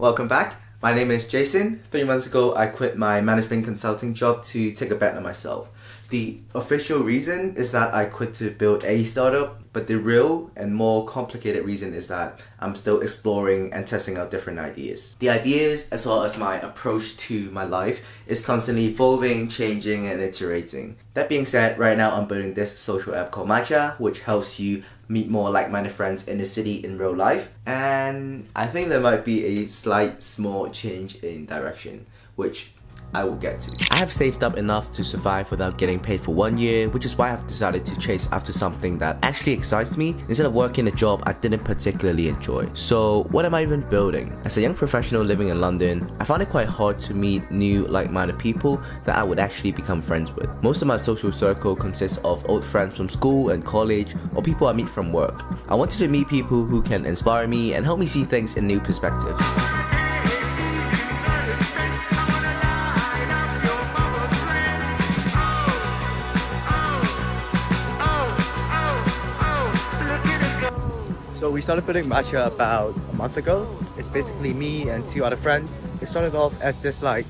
Welcome back. My name is Jason. 3 months ago, I quit my management consulting job to take a bet on myself. The official reason is that I quit to build a startup, but the real and more complicated reason is that I'm still exploring and testing out different ideas. The ideas, as well as my approach to my life, is constantly evolving, changing, and iterating. That being said, right now I'm building this social app called Matcha, which helps you meet more like-minded friends in the city in real life. And I think there might be a slight small change in direction, which I will get to. I have saved up enough to survive without getting paid for 1 year, which is why I've decided to chase after something that actually excites me instead of working a job I didn't particularly enjoy. So what am I even building? As a young professional living in London, I found it quite hard to meet new like-minded people that I would actually become friends with. Most of my social circle consists of old friends from school and college or people I meet from work. I wanted to meet people who can inspire me and help me see things in new perspectives. So we started building Matcha about a month ago. It's basically me and 2 other friends. It started off as this like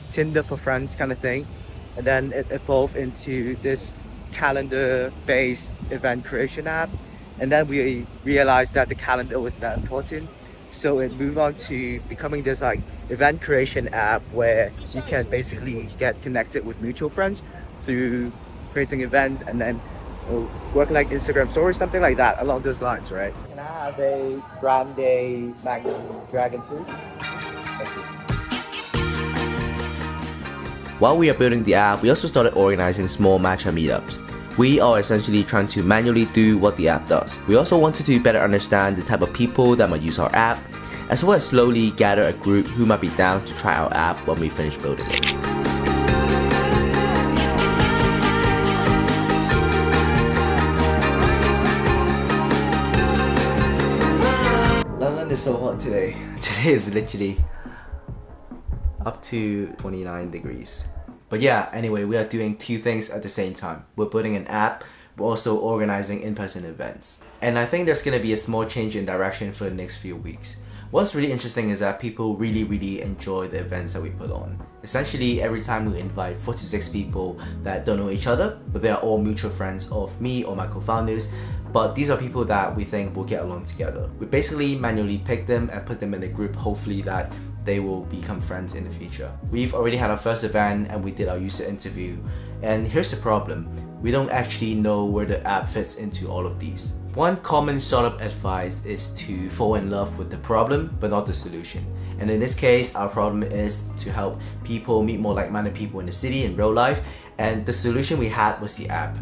Tinder for friends kind of thing, and then it evolved into this calendar-based event creation app. And then we realized that the calendar was that important, so it moved on to becoming this like event creation app where you can basically get connected with mutual friends through creating events and then work like Instagram stories, something like that, along those lines, right? Can I have a grande magnum dragon fruit? Thank you. While we are building the app, we also started organizing small matcha meetups. We are essentially trying to manually do what the app does. We also wanted to better understand the type of people that might use our app, as well as slowly gather a group who might be down to try our app when we finish building it. It's so hot today. Today is literally up to 29 degrees. But yeah, anyway, we are doing 2 things at the same time. We're building an app, we're also organizing in-person events. And I think there's gonna be a small change in direction for the next few weeks. What's really interesting is that people really enjoy the events that we put on. Essentially, every time we invite 4 to 6 people that don't know each other, but they are all mutual friends of me or my co-founders, but these are people that we think will get along together. We basically manually pick them and put them in a group, hopefully that they will become friends in the future. We've already had our first event and we did our user interview. And here's the problem. We don't actually know where the app fits into all of these. One common startup advice is to fall in love with the problem, but not the solution. And in this case, our problem is to help people meet more like-minded people in the city in real life. And the solution we had was the app.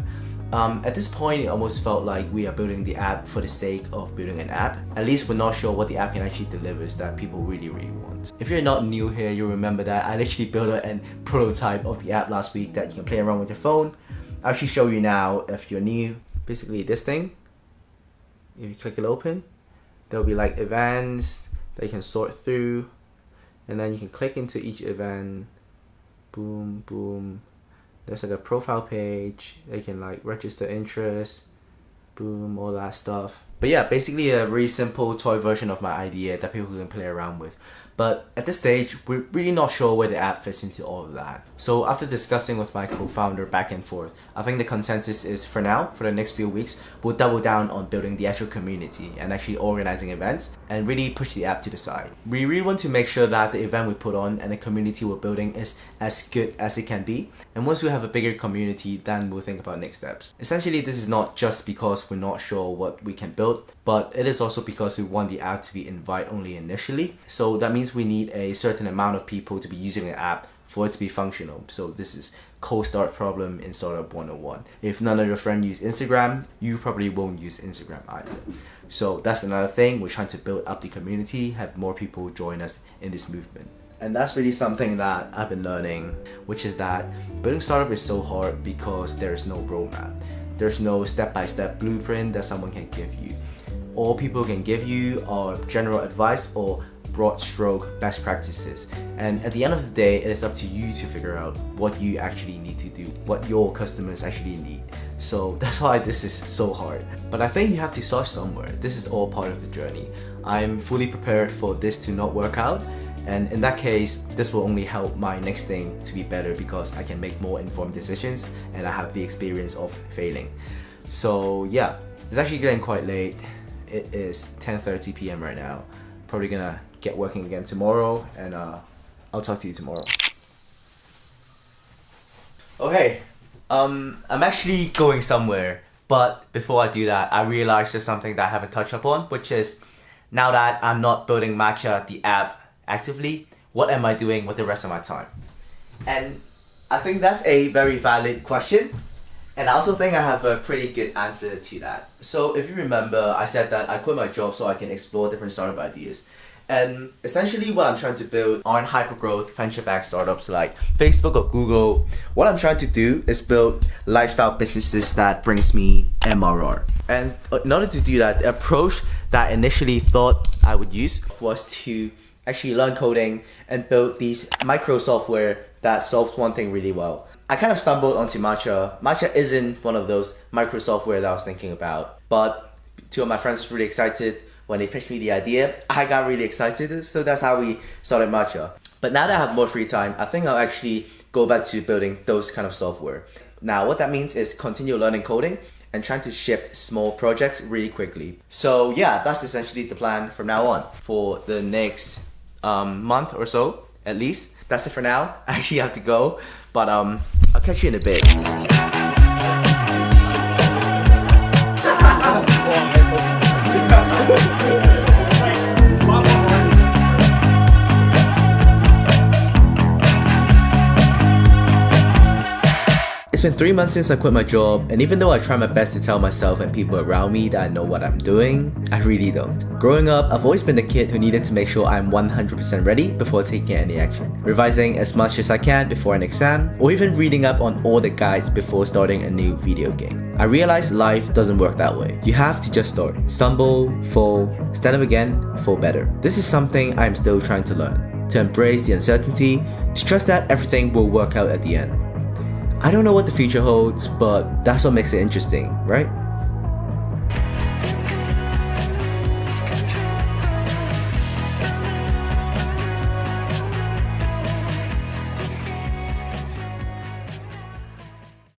At this point, it almost felt like we are building the app for the sake of building an app. At least we're not sure what the app can actually deliver that people really want. If you're not new here, you'll remember that I literally built a prototype of the app last week that you can play around with your phone. I'll actually show you now if you're new. Basically this thing, if you click it open, there'll be like events that you can sort through, and then you can click into each event. Boom, boom. There's like a profile page. They can like register interest, boom, all that stuff. But yeah, basically a very simple toy version of my idea that people can play around with. But at this stage, we're really not sure where the app fits into all of that. So after discussing with my co-founder back and forth, I think the consensus is for now, for the next few weeks, we'll double down on building the actual community and actually organizing events and really push the app to the side. We really want to make sure that the event we put on and the community we're building is as good as it can be. And once we have a bigger community, then we'll think about next steps. Essentially, this is not just because we're not sure what we can build, but it is also because we want the app to be invite only initially. So that means we need a certain amount of people to be using the app for it to be functional. So this is co-start problem in Startup 101. If none of your friends use Instagram, you probably won't use Instagram either. So that's another thing. We're trying to build up the community, have more people join us in this movement. And that's really something that I've been learning, which is that building startup is so hard because there's no roadmap. There's no step-by-step blueprint that someone can give you. All people can give you are general advice or broad stroke best practices. And at the end of the day, it is up to you to figure out what you actually need to do, what your customers actually need. So that's why this is so hard. But I think you have to start somewhere. This is all part of the journey. I'm fully prepared for this to not work out. And in that case, this will only help my next thing to be better because I can make more informed decisions and I have the experience of failing. So yeah, it's actually getting quite late. It is 10:30 p.m. right now. Probably gonna get working again tomorrow, and I'll talk to you tomorrow. Okay, I'm actually going somewhere, but before I do that, I realized there's something that I haven't touched upon, which is now that I'm not building Matcha, the app, actively, what am I doing with the rest of my time? And I think that's a very valid question. And I also think I have a pretty good answer to that. So if you remember, I said that I quit my job so I can explore different startup ideas. And essentially what I'm trying to build aren't hyper-growth, venture-backed startups like Facebook or Google. What I'm trying to do is build lifestyle businesses that brings me MRR. And in order to do that, the approach that I initially thought I would use was to actually learn coding and build these micro software that solves one thing really well. I kind of stumbled onto Matcha. Matcha isn't one of those micro software that I was thinking about, but two of my friends were really excited when they pitched me the idea. I got really excited, so that's how we started Matcha. But now that I have more free time, I think I'll actually go back to building those kind of software. Now, what that means is continue learning coding and trying to ship small projects really quickly. So yeah, that's essentially the plan from now on for the next month or so, at least. That's it for now. I actually have to go, but I'll catch you in a bit. It's been 3 months since I quit my job, and even though I try my best to tell myself and people around me that I know what I'm doing, I really don't. Growing up, I've always been the kid who needed to make sure I'm 100% ready before taking any action. Revising as much as I can before an exam, or even reading up on all the guides before starting a new video game. I realized life doesn't work that way. You have to just start. Stumble, fall, stand up again, fall better. This is something I'm still trying to learn. To embrace the uncertainty, to trust that everything will work out at the end. I don't know what the future holds, but that's what makes it interesting, right?